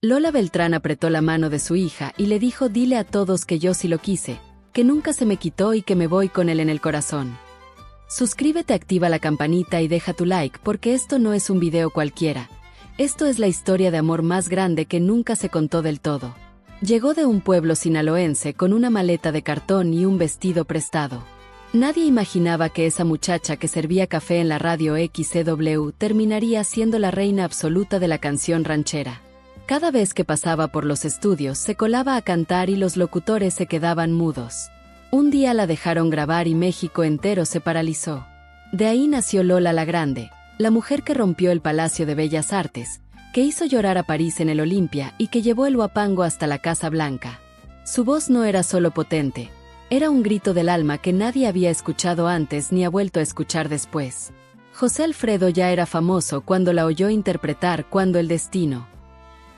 Lola Beltrán apretó la mano de su hija y le dijo: dile a todos que yo sí lo quise, que nunca se me quitó y que me voy con él en el corazón. Suscríbete, activa la campanita y deja tu like porque esto no es un video cualquiera. Esto es la historia de amor más grande que nunca se contó del todo. Llegó de un pueblo sinaloense con una maleta de cartón y un vestido prestado. Nadie imaginaba que esa muchacha que servía café en la radio XCW terminaría siendo la reina absoluta de la canción ranchera. Cada vez que pasaba por los estudios se colaba a cantar y los locutores se quedaban mudos. Un día la dejaron grabar y México entero se paralizó. De ahí nació Lola la Grande, la mujer que rompió el Palacio de Bellas Artes, que hizo llorar a París en el Olimpia y que llevó el huapango hasta la Casa Blanca. Su voz no era solo potente, era un grito del alma que nadie había escuchado antes ni ha vuelto a escuchar después. José Alfredo ya era famoso cuando la oyó interpretar Cuando el destino.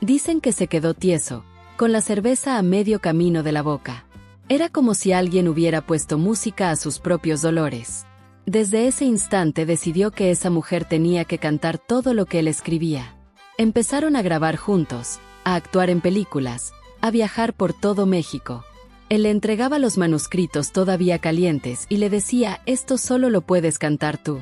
Dicen que se quedó tieso, con la cerveza a medio camino de la boca. Era como si alguien hubiera puesto música a sus propios dolores. Desde ese instante decidió que esa mujer tenía que cantar todo lo que él escribía. Empezaron a grabar juntos, a actuar en películas, a viajar por todo México. Él le entregaba los manuscritos todavía calientes y le decía: esto solo lo puedes cantar tú.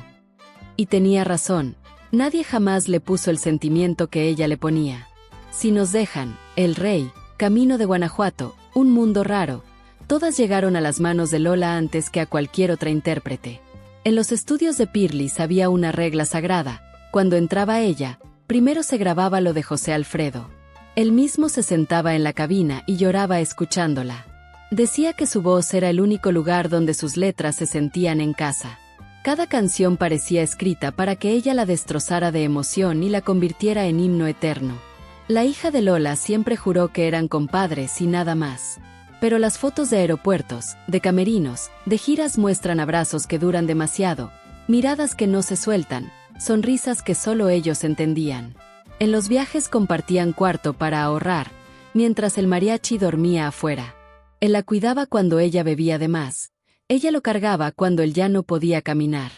Y tenía razón, nadie jamás le puso el sentimiento que ella le ponía. Si nos dejan, El Rey, Camino de Guanajuato, Un Mundo Raro, todas llegaron a las manos de Lola antes que a cualquier otra intérprete. En los estudios de Pirlis había una regla sagrada: cuando entraba ella, primero se grababa lo de José Alfredo. Él mismo se sentaba en la cabina y lloraba escuchándola. Decía que su voz era el único lugar donde sus letras se sentían en casa. Cada canción parecía escrita para que ella la destrozara de emoción y la convirtiera en himno eterno. La hija de Lola siempre juró que eran compadres y nada más. Pero las fotos de aeropuertos, de camerinos, de giras muestran abrazos que duran demasiado, miradas que no se sueltan, sonrisas que solo ellos entendían. En los viajes compartían cuarto para ahorrar, mientras el mariachi dormía afuera. Él la cuidaba cuando ella bebía de más. Ella lo cargaba cuando él ya no podía caminar.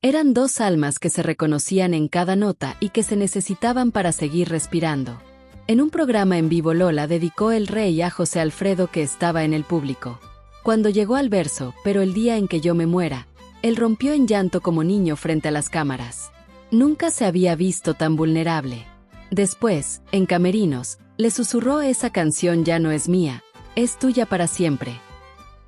Eran dos almas que se reconocían en cada nota y que se necesitaban para seguir respirando. En un programa en vivo Lola dedicó El Rey a José Alfredo, que estaba en el público. Cuando llegó al verso "Pero el día en que yo me muera", él rompió en llanto como niño frente a las cámaras. Nunca se había visto tan vulnerable. Después, en camerinos, le susurró esa canción: ya no es mía, es tuya para siempre.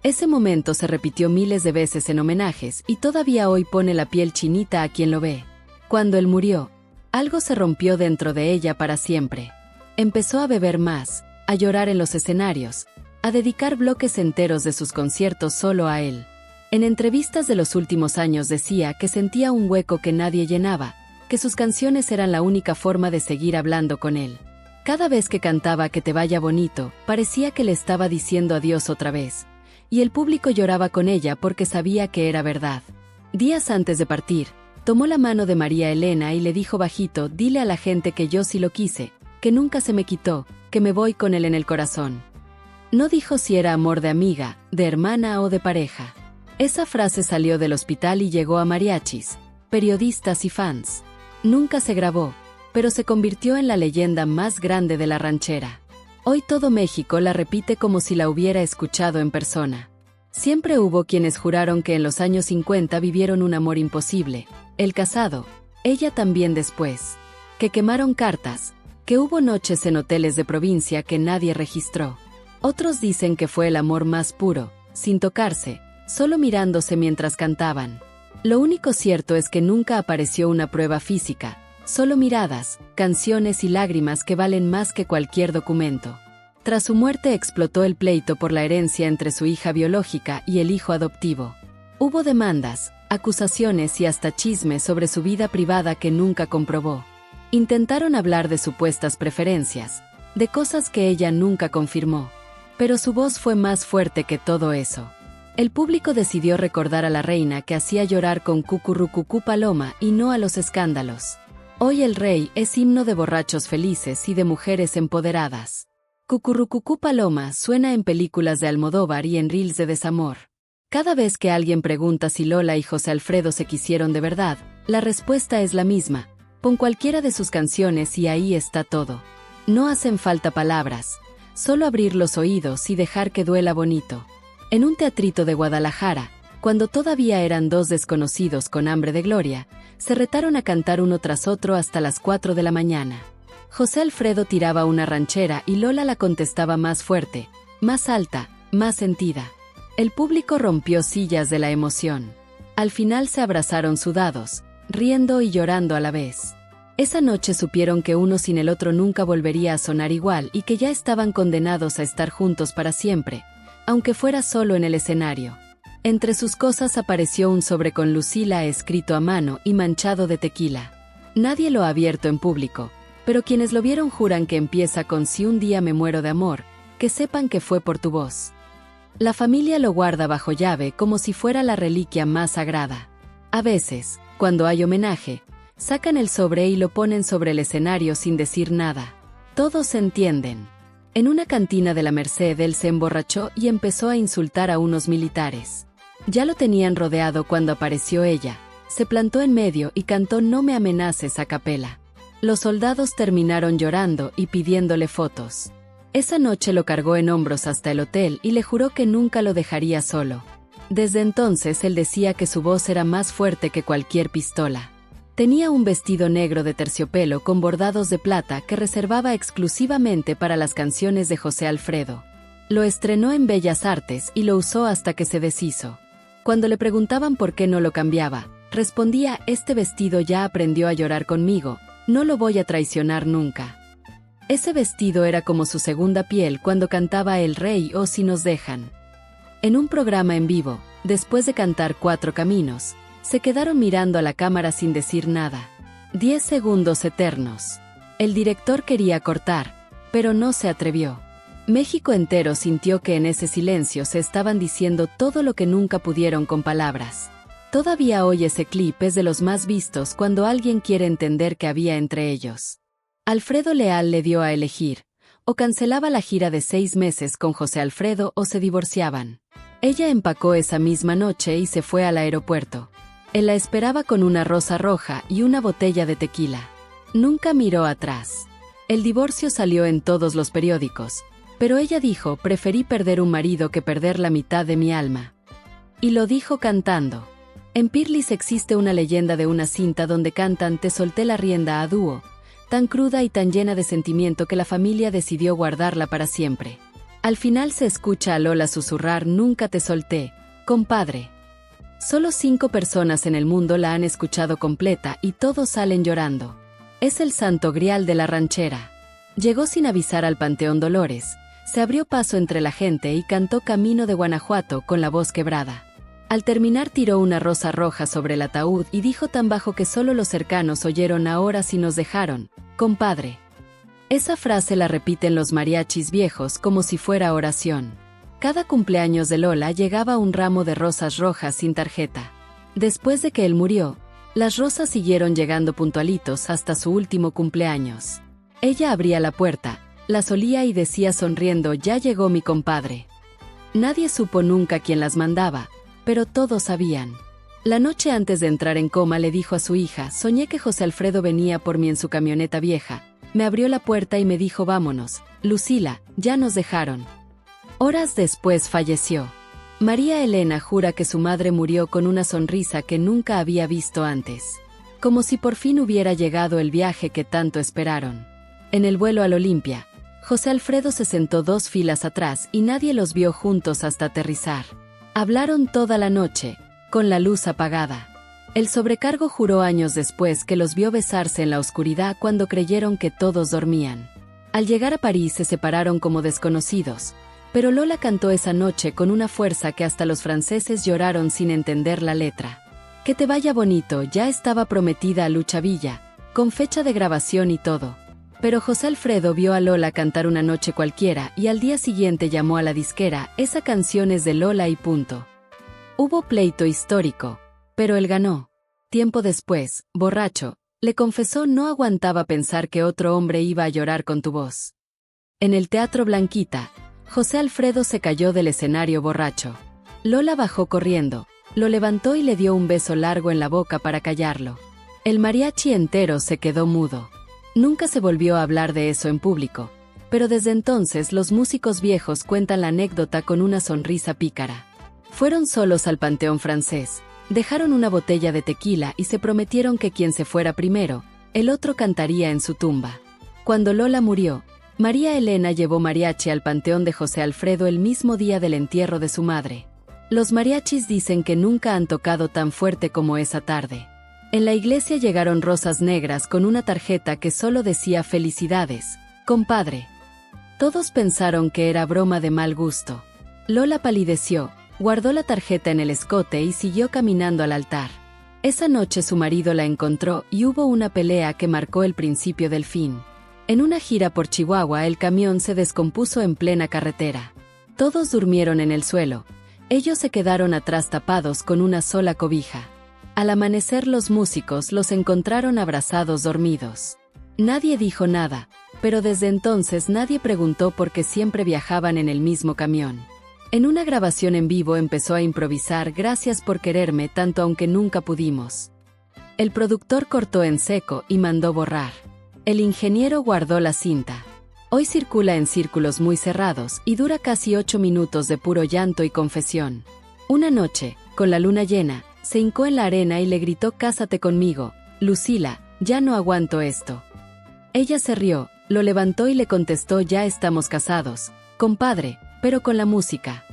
Ese momento se repitió miles de veces en homenajes y todavía hoy pone la piel chinita a quien lo ve. Cuando él murió, algo se rompió dentro de ella para siempre. Empezó a beber más, a llorar en los escenarios, a dedicar bloques enteros de sus conciertos solo a él. En entrevistas de los últimos años decía que sentía un hueco que nadie llenaba, que sus canciones eran la única forma de seguir hablando con él. Cada vez que cantaba Que te vaya bonito, parecía que le estaba diciendo adiós otra vez, y el público lloraba con ella porque sabía que era verdad. Días antes de partir, tomó la mano de María Elena y le dijo bajito: dile a la gente que yo sí lo quise, que nunca se me quitó, que me voy con él en el corazón. No dijo si era amor de amiga, de hermana o de pareja. Esa frase salió del hospital y llegó a mariachis, periodistas y fans. Nunca se grabó, pero se convirtió en la leyenda más grande de la ranchera. Hoy todo México la repite como si la hubiera escuchado en persona. Siempre hubo quienes juraron que en los años 50 vivieron un amor imposible, el casado, ella también después. Que quemaron cartas, que hubo noches en hoteles de provincia que nadie registró. Otros dicen que fue el amor más puro, sin tocarse, solo mirándose mientras cantaban. Lo único cierto es que nunca apareció una prueba física, solo miradas, canciones y lágrimas que valen más que cualquier documento. Tras su muerte explotó el pleito por la herencia entre su hija biológica y el hijo adoptivo. Hubo demandas, acusaciones y hasta chismes sobre su vida privada que nunca comprobó. Intentaron hablar de supuestas preferencias, de cosas que ella nunca confirmó. Pero su voz fue más fuerte que todo eso. El público decidió recordar a la reina que hacía llorar con Cucurrucucú Paloma y no a los escándalos. Hoy El Rey es himno de borrachos felices y de mujeres empoderadas. Cucurrucucú Paloma suena en películas de Almodóvar y en reels de desamor. Cada vez que alguien pregunta si Lola y José Alfredo se quisieron de verdad, la respuesta es la misma: pon cualquiera de sus canciones y ahí está todo. No hacen falta palabras, solo abrir los oídos y dejar que duela bonito. En un teatrito de Guadalajara, cuando todavía eran dos desconocidos con hambre de gloria, se retaron a cantar uno tras otro hasta las 4 de la mañana. José Alfredo tiraba una ranchera y Lola la contestaba más fuerte, más alta, más sentida. El público rompió sillas de la emoción. Al final se abrazaron sudados, riendo y llorando a la vez. Esa noche supieron que uno sin el otro nunca volvería a sonar igual y que ya estaban condenados a estar juntos para siempre, aunque fuera solo en el escenario. Entre sus cosas apareció un sobre con Lucila escrito a mano y manchado de tequila. Nadie lo ha abierto en público, pero quienes lo vieron juran que empieza con "Si un día me muero de amor, que sepan que fue por tu voz". La familia lo guarda bajo llave como si fuera la reliquia más sagrada. A veces, cuando hay homenaje, sacan el sobre y lo ponen sobre el escenario sin decir nada. Todos se entienden. En una cantina de la Merced él se emborrachó y empezó a insultar a unos militares. Ya lo tenían rodeado cuando apareció ella. Se plantó en medio y cantó "No me amenaces" a capela. Los soldados terminaron llorando y pidiéndole fotos. Esa noche lo cargó en hombros hasta el hotel y le juró que nunca lo dejaría solo. Desde entonces él decía que su voz era más fuerte que cualquier pistola. Tenía un vestido negro de terciopelo con bordados de plata que reservaba exclusivamente para las canciones de José Alfredo. Lo estrenó en Bellas Artes y lo usó hasta que se deshizo. Cuando le preguntaban por qué no lo cambiaba, respondía: "Este vestido ya aprendió a llorar conmigo, no lo voy a traicionar nunca". Ese vestido era como su segunda piel cuando cantaba El Rey o Si nos dejan. En un programa en vivo, después de cantar Cuatro Caminos, se quedaron mirando a la cámara sin decir nada. 10 segundos eternos. El director quería cortar, pero no se atrevió. México entero sintió que en ese silencio se estaban diciendo todo lo que nunca pudieron con palabras. Todavía hoy ese clip es de los más vistos cuando alguien quiere entender qué había entre ellos. Alfredo Leal le dio a elegir: o cancelaba la gira de 6 meses con José Alfredo o se divorciaban. Ella empacó esa misma noche y se fue al aeropuerto. Él la esperaba con una rosa roja y una botella de tequila. Nunca miró atrás. El divorcio salió en todos los periódicos, pero ella dijo: "Preferí perder un marido que perder la mitad de mi alma". Y lo dijo cantando. En Pirlis existe una leyenda de una cinta donde cantan "Te solté la rienda" a dúo, tan cruda y tan llena de sentimiento que la familia decidió guardarla para siempre. Al final se escucha a Lola susurrar: "Nunca te solté, compadre". Solo 5 personas en el mundo la han escuchado completa y todos salen llorando. Es el santo grial de la ranchera. Llegó sin avisar al Panteón Dolores, se abrió paso entre la gente y cantó Camino de Guanajuato con la voz quebrada. Al terminar tiró una rosa roja sobre el ataúd y dijo tan bajo que solo los cercanos oyeron: "Ahora sí nos dejaron, compadre". Esa frase la repiten los mariachis viejos como si fuera oración. Cada cumpleaños de Lola llegaba un ramo de rosas rojas sin tarjeta. Después de que él murió, las rosas siguieron llegando puntualitos hasta su último cumpleaños. Ella abría la puerta, las olía y decía sonriendo: "Ya llegó mi compadre". Nadie supo nunca quién las mandaba, pero todos sabían. La noche antes de entrar en coma le dijo a su hija: "Soñé que José Alfredo venía por mí en su camioneta vieja. Me abrió la puerta y me dijo: vámonos, Lucila, ya nos dejaron". Horas después falleció. María Elena jura que su madre murió con una sonrisa que nunca había visto antes. Como si por fin hubiera llegado el viaje que tanto esperaron. En el vuelo al Olimpia, José Alfredo se sentó 2 filas atrás y nadie los vio juntos hasta aterrizar. Hablaron toda la noche, con la luz apagada. El sobrecargo juró años después que los vio besarse en la oscuridad cuando creyeron que todos dormían. Al llegar a París se separaron como desconocidos, pero Lola cantó esa noche con una fuerza que hasta los franceses lloraron sin entender la letra. Que te vaya bonito ya estaba prometida a Lucha Villa, con fecha de grabación y todo. Pero José Alfredo vio a Lola cantar Una noche cualquiera y al día siguiente llamó a la disquera: "Esa canción es de Lola y punto". Hubo pleito histórico, pero él ganó. Tiempo después, borracho, le confesó: "No aguantaba pensar que otro hombre iba a llorar con tu voz". En el Teatro Blanquita, José Alfredo se cayó del escenario borracho. Lola bajó corriendo, lo levantó y le dio un beso largo en la boca para callarlo. El mariachi entero se quedó mudo. Nunca se volvió a hablar de eso en público, pero desde entonces los músicos viejos cuentan la anécdota con una sonrisa pícara. Fueron solos al Panteón Francés, dejaron una botella de tequila y se prometieron que quien se fuera primero, el otro cantaría en su tumba. Cuando Lola murió, María Elena llevó mariachi al Panteón de José Alfredo el mismo día del entierro de su madre. Los mariachis dicen que nunca han tocado tan fuerte como esa tarde. En la iglesia llegaron rosas negras con una tarjeta que solo decía «Felicidades, compadre». Todos pensaron que era broma de mal gusto. Lola palideció, guardó la tarjeta en el escote y siguió caminando al altar. Esa noche su marido la encontró y hubo una pelea que marcó el principio del fin. En una gira por Chihuahua el camión se descompuso en plena carretera. Todos durmieron en el suelo. Ellos se quedaron atrás tapados con una sola cobija. Al amanecer los músicos los encontraron abrazados dormidos. Nadie dijo nada, pero desde entonces nadie preguntó por qué siempre viajaban en el mismo camión. En una grabación en vivo empezó a improvisar «Gracias por quererme tanto aunque nunca pudimos». El productor cortó en seco y mandó borrar. El ingeniero guardó la cinta. Hoy circula en círculos muy cerrados y dura casi 8 minutos de puro llanto y confesión. Una noche, con la luna llena, se hincó en la arena y le gritó «Cásate conmigo, Lucila, ya no aguanto esto». Ella se rió, lo levantó y le contestó «Ya estamos casados, compadre, pero con la música».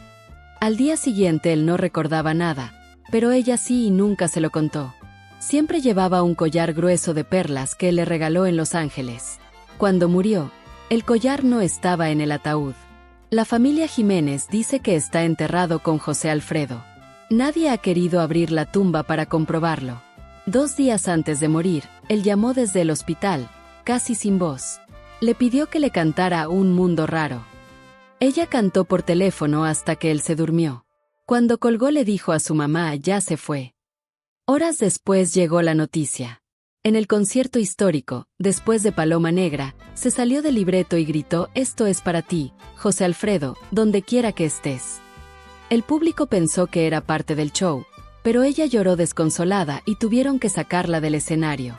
Al día siguiente él no recordaba nada, pero ella sí y nunca se lo contó. Siempre llevaba un collar grueso de perlas que él le regaló en Los Ángeles. Cuando murió, el collar no estaba en el ataúd. La familia Jiménez dice que está enterrado con José Alfredo. Nadie ha querido abrir la tumba para comprobarlo. 2 días antes de morir, él llamó desde el hospital, casi sin voz. Le pidió que le cantara Un Mundo Raro. Ella cantó por teléfono hasta que él se durmió. Cuando colgó le dijo a su mamá «Ya se fue». Horas después llegó la noticia. En el concierto histórico, después de Paloma Negra, se salió del libreto y gritó «Esto es para ti, José Alfredo, donde quiera que estés». El público pensó que era parte del show, pero ella lloró desconsolada y tuvieron que sacarla del escenario.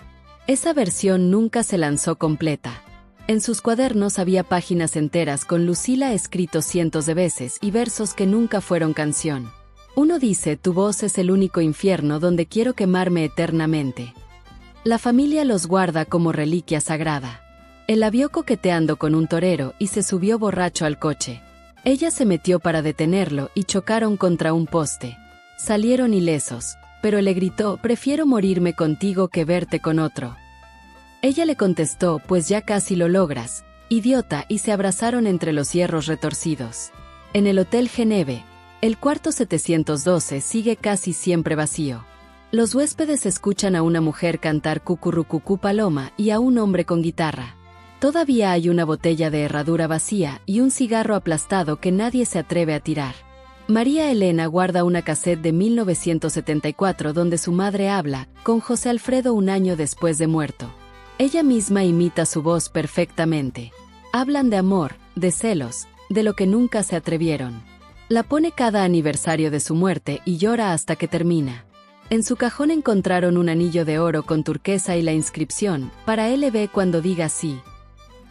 Esa versión nunca se lanzó completa. En sus cuadernos había páginas enteras con Lucila escritos cientos de veces y versos que nunca fueron canción. Uno dice «Tu voz es el único infierno donde quiero quemarme eternamente». La familia los guarda como reliquia sagrada. Él la vio coqueteando con un torero y se subió borracho al coche. Ella se metió para detenerlo y chocaron contra un poste. Salieron ilesos, pero él le gritó «Prefiero morirme contigo que verte con otro». Ella le contestó «Pues ya casi lo logras, idiota», y se abrazaron entre los hierros retorcidos. En el Hotel Geneve, el cuarto 712 sigue casi siempre vacío. Los huéspedes escuchan a una mujer cantar Cucurrucucú Paloma y a un hombre con guitarra. Todavía hay una botella de herradura vacía y un cigarro aplastado que nadie se atreve a tirar. María Elena guarda una cassette de 1974 donde su madre habla con José Alfredo un año después de muerto. Ella misma imita su voz perfectamente. Hablan de amor, de celos, de lo que nunca se atrevieron. La pone cada aniversario de su muerte y llora hasta que termina. En su cajón encontraron un anillo de oro con turquesa y la inscripción «Para LB cuando diga sí».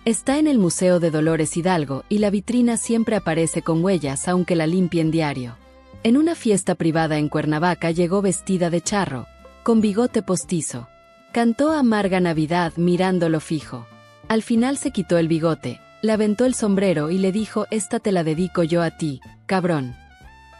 Está en el Museo de Dolores Hidalgo y la vitrina siempre aparece con huellas aunque la limpien diario. En una fiesta privada en Cuernavaca llegó vestida de charro, con bigote postizo. Cantó Amarga Navidad mirándolo fijo. Al final se quitó el bigote, le aventó el sombrero y le dijo «Esta te la dedico yo a ti, cabrón».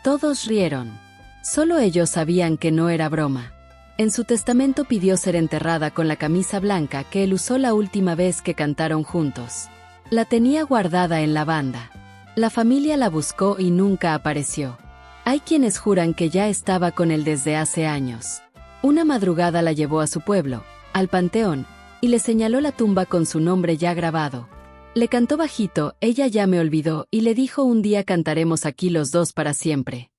Todos rieron. Solo ellos sabían que no era broma. En su testamento pidió ser enterrada con la camisa blanca que él usó la última vez que cantaron juntos. La tenía guardada en la banda. La familia la buscó y nunca apareció. Hay quienes juran que ya estaba con él desde hace años. Una madrugada la llevó a su pueblo, al panteón, y le señaló la tumba con su nombre ya grabado. Le cantó bajito «Ella ya me olvidó» y le dijo «Un día cantaremos aquí los dos para siempre».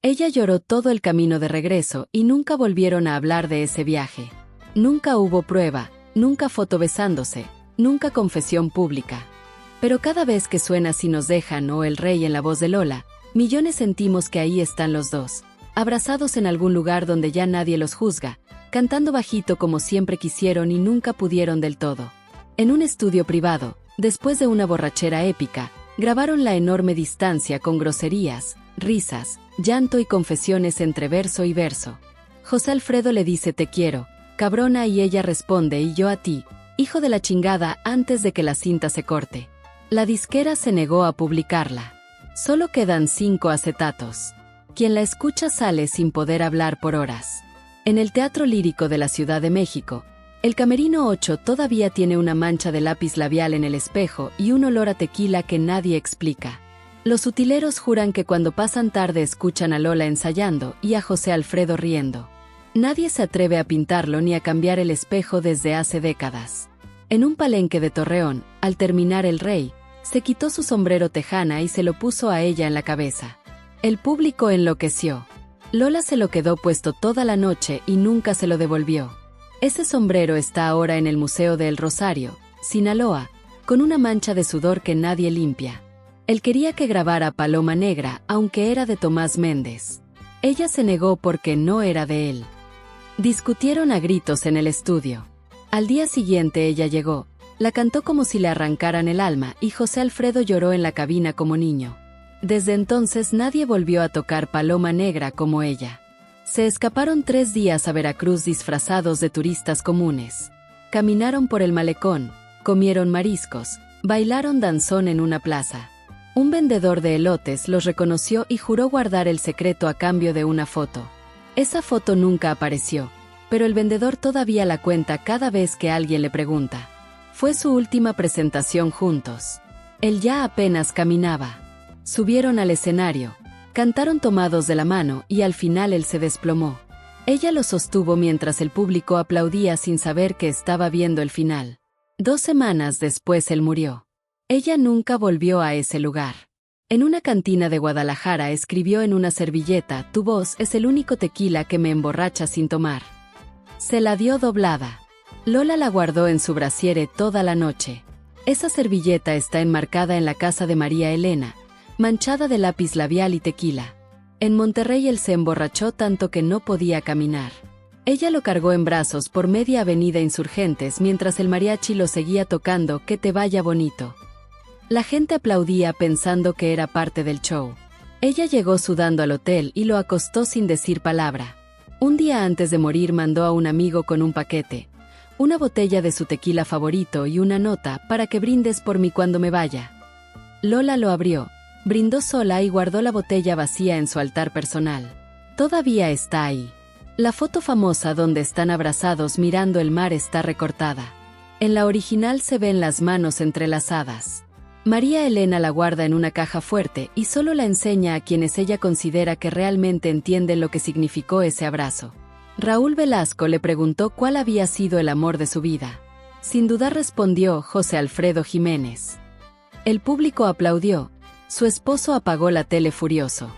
Ella lloró todo el camino de regreso y nunca volvieron a hablar de ese viaje. Nunca hubo prueba, nunca foto besándose, nunca confesión pública. Pero cada vez que suena Si nos dejan o El Rey en la voz de Lola, millones sentimos que ahí están los dos, abrazados en algún lugar donde ya nadie los juzga, cantando bajito como siempre quisieron y nunca pudieron del todo. En un estudio privado, después de una borrachera épica, grabaron la enorme distancia con groserías, risas, llanto y confesiones entre verso y verso. José Alfredo le dice te quiero, cabrona, y ella responde y yo a ti, hijo de la chingada, antes de que la cinta se corte. La disquera se negó a publicarla. Solo quedan 5 acetatos. Quien la escucha sale sin poder hablar por horas. En el Teatro Lírico de la Ciudad de México, el Camerino 8 todavía tiene una mancha de lápiz labial en el espejo y un olor a tequila que nadie explica. Los utileros juran que cuando pasan tarde escuchan a Lola ensayando y a José Alfredo riendo. Nadie se atreve a pintarlo ni a cambiar el espejo desde hace décadas. En un palenque de Torreón, al terminar El Rey, se quitó su sombrero tejana y se lo puso a ella en la cabeza. El público enloqueció. Lola se lo quedó puesto toda la noche y nunca se lo devolvió. Ese sombrero está ahora en el Museo de El Rosario, Sinaloa, con una mancha de sudor que nadie limpia. Él quería que grabara Paloma Negra, aunque era de Tomás Méndez. Ella se negó porque no era de él. Discutieron a gritos en el estudio. Al día siguiente ella llegó, la cantó como si le arrancaran el alma y José Alfredo lloró en la cabina como niño. Desde entonces nadie volvió a tocar Paloma Negra como ella. Se escaparon 3 días a Veracruz disfrazados de turistas comunes. Caminaron por el malecón, comieron mariscos, bailaron danzón en una plaza. Un vendedor de elotes los reconoció y juró guardar el secreto a cambio de una foto. Esa foto nunca apareció, pero el vendedor todavía la cuenta cada vez que alguien le pregunta. Fue su última presentación juntos. Él ya apenas caminaba. Subieron al escenario, cantaron tomados de la mano y al final él se desplomó. Ella lo sostuvo mientras el público aplaudía sin saber que estaba viendo el final. 2 semanas después él murió. Ella nunca volvió a ese lugar. En una cantina de Guadalajara escribió en una servilleta: tu voz es el único tequila que me emborracha sin tomar. Se la dio doblada. Lola la guardó en su brasiere toda la noche. Esa servilleta está enmarcada en la casa de María Elena, manchada de lápiz labial y tequila. En Monterrey él se emborrachó tanto que no podía caminar. Ella lo cargó en brazos por media avenida Insurgentes mientras el mariachi lo seguía tocando Que te vaya bonito. La gente aplaudía pensando que era parte del show. Ella llegó sudando al hotel y lo acostó sin decir palabra. Un día antes de morir mandó a un amigo con un paquete, una botella de su tequila favorito y una nota para que brindes por mí cuando me vaya. Lola lo abrió, brindó sola y guardó la botella vacía en su altar personal. Todavía está ahí. La foto famosa donde están abrazados mirando el mar está recortada. En la original se ven las manos entrelazadas. María Elena la guarda en una caja fuerte y solo la enseña a quienes ella considera que realmente entienden lo que significó ese abrazo. Raúl Velasco le preguntó cuál había sido el amor de su vida. Sin dudar respondió José Alfredo Jiménez. El público aplaudió. Su esposo apagó la tele furioso.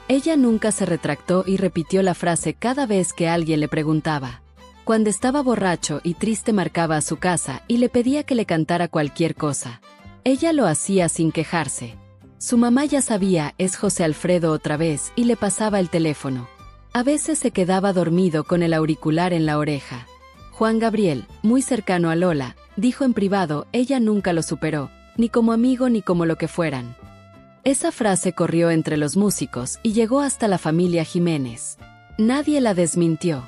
Ella nunca se retractó y repitió la frase cada vez que alguien le preguntaba. Cuando estaba borracho y triste marcaba a su casa y le pedía que le cantara cualquier cosa. Ella lo hacía sin quejarse. Su mamá ya sabía, es José Alfredo otra vez, y le pasaba el teléfono. A veces se quedaba dormido con el auricular en la oreja. Juan Gabriel, muy cercano a Lola, dijo en privado, ella nunca lo superó, ni como amigo ni como lo que fueran. Esa frase corrió entre los músicos y llegó hasta la familia Jiménez. Nadie la desmintió.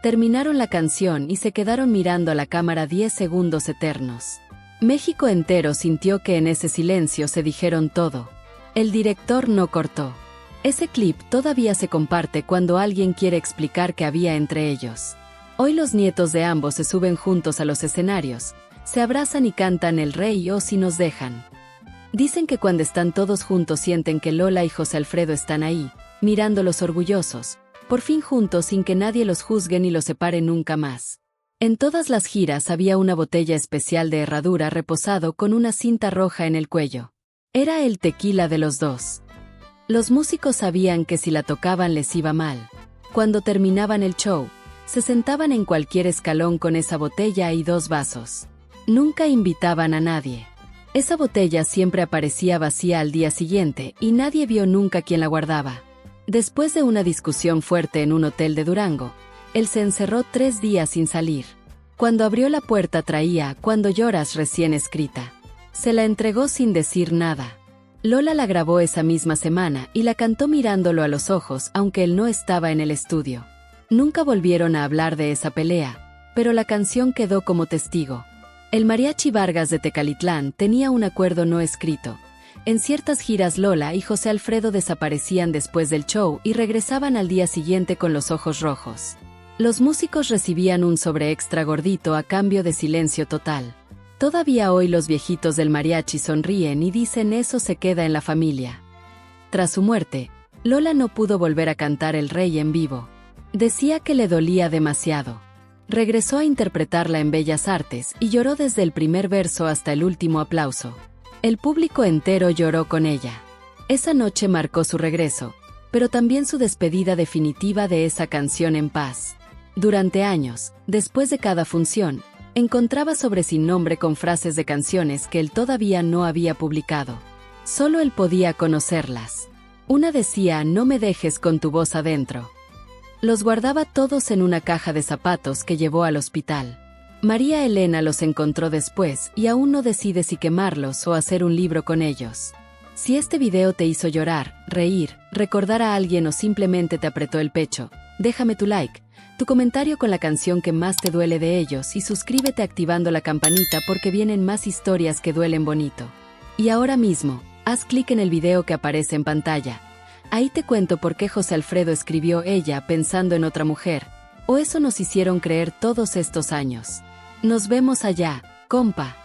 Terminaron la canción y se quedaron mirando a la cámara 10 segundos eternos. México entero sintió que en ese silencio se dijeron todo. El director no cortó. Ese clip todavía se comparte cuando alguien quiere explicar qué había entre ellos. Hoy los nietos de ambos se suben juntos a los escenarios, se abrazan y cantan El Rey o Si nos dejan. Dicen que cuando están todos juntos sienten que Lola y José Alfredo están ahí, mirándolos orgullosos, por fin juntos sin que nadie los juzgue ni los separe nunca más. En todas las giras había una botella especial de herradura reposado con una cinta roja en el cuello. Era el tequila de los dos. Los músicos sabían que si la tocaban les iba mal. Cuando terminaban el show, se sentaban en cualquier escalón con esa botella y 2 vasos. Nunca invitaban a nadie. Esa botella siempre aparecía vacía al día siguiente y nadie vio nunca quién la guardaba. Después de una discusión fuerte en un hotel de Durango, él se encerró 3 días sin salir. Cuando abrió la puerta traía Cuando lloras recién escrita. Se la entregó sin decir nada. Lola la grabó esa misma semana y la cantó mirándolo a los ojos, aunque él no estaba en el estudio. Nunca volvieron a hablar de esa pelea, pero la canción quedó como testigo. El Mariachi Vargas de Tecalitlán tenía un acuerdo no escrito. En ciertas giras Lola y José Alfredo desaparecían después del show y regresaban al día siguiente con los ojos rojos. Los músicos recibían un sobre extra gordito a cambio de silencio total. Todavía hoy los viejitos del mariachi sonríen y dicen eso se queda en la familia. Tras su muerte, Lola no pudo volver a cantar El Rey en vivo. Decía que le dolía demasiado. Regresó a interpretarla en Bellas Artes y lloró desde el primer verso hasta el último aplauso. El público entero lloró con ella. Esa noche marcó su regreso, pero también su despedida definitiva de esa canción en paz. Durante años, después de cada función, encontraba sobre Sin Nombre con frases de canciones que él todavía no había publicado. Solo él podía conocerlas. Una decía No me dejes con tu voz adentro. Los guardaba todos en una caja de zapatos que llevó al hospital. María Elena los encontró después y aún no decide si quemarlos o hacer un libro con ellos. Si este video te hizo llorar, reír, recordar a alguien o simplemente te apretó el pecho, déjame tu like, tu comentario con la canción que más te duele de ellos y suscríbete activando la campanita porque vienen más historias que duelen bonito. Y ahora mismo, haz clic en el video que aparece en pantalla. Ahí te cuento por qué José Alfredo escribió Ella pensando en otra mujer, o eso nos hicieron creer todos estos años. Nos vemos allá, compa.